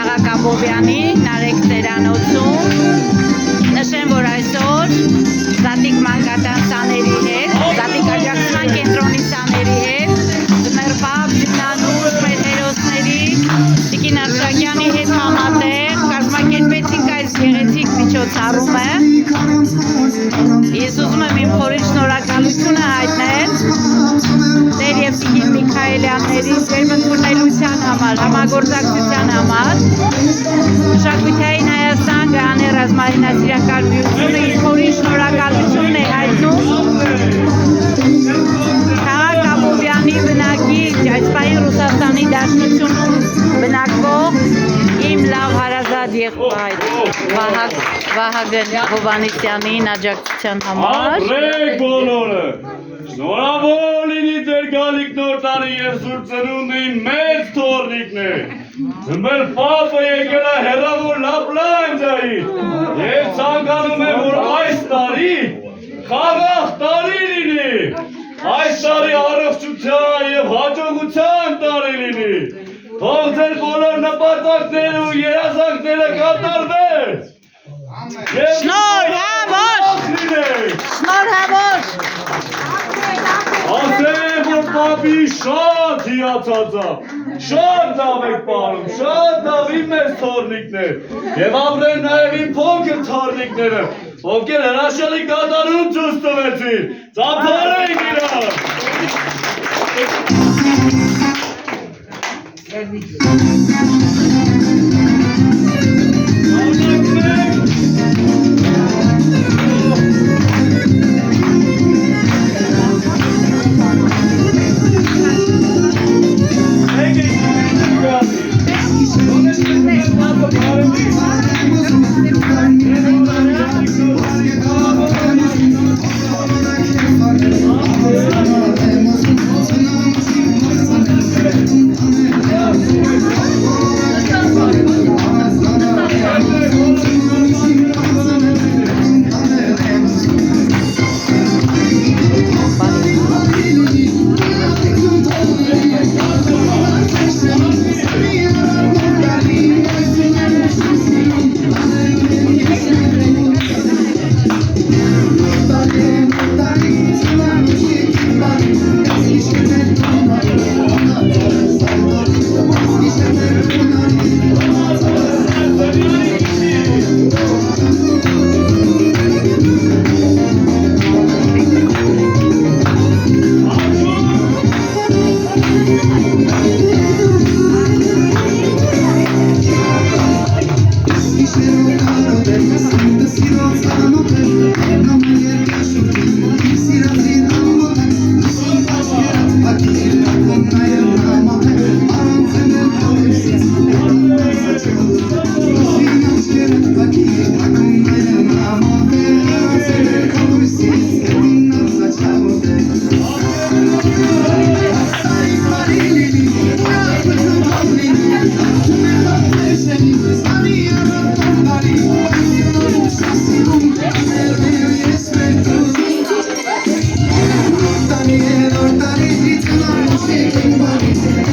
Խաղաղ Աբովյանի Նարեկ ծերանոցում նշեմ, որ այսօր Զատիկ մանկատան սաների հետ, Զատիկ աջակցության կենտրոնի սաների հետ Ձմեռբավ, Ջնանուշ, մեր հերոսների Տիկին Արշակյանի հետ համատեղ կազմակերպեցինք այս գեղեցիկ միջոցառումը։ Ես ուզում եմ իմ խորին շնորհակալությունը հայտնել Տեր և Տիկին Միքայելյանների վերմտունելության համար, համագործակցության համար Մշակութային Հայաստան Գաներ ռազմահինասիրակարգությունը իր խորին շնորհակալությունն է հայտնում Խաղաղ Աբովյանի բնակիչ, այս պահին Ռուսաստանի Դաշնությունում բնակվող իմ լավ հարազատ եղբայր Վահագն Հովհաննիսյանին աջակցության համար։ Ապրեք բոլորը, շնորհավոր լինի ձեր գալիք նոր տարի և Սուրբ Ծնունդին մեծ թոռնիկն է։ Ձմեռբավը եկել է հեռավոր Լապլանդիայից և ցանկանում է, որ այս տարի խաղաղ տարի լինի, այս տարի առողջության և հաջողության տարի լինի, թող ձեր բոլոր նպատակները ու երազանքները կատարվեն։ Շնորհավոր! Շնորհավոր! Ասեմ, որ պապի շատ հիացած է, շատ լավ եք պարում, շատ լավ իմ մեծ թոռնիկներ և ապրեն նաև իմ փոքր թոռնիկները, ովքեր հրաշալի կատարում ցույց տվեցին, ծափարենք իրար։ Thank you.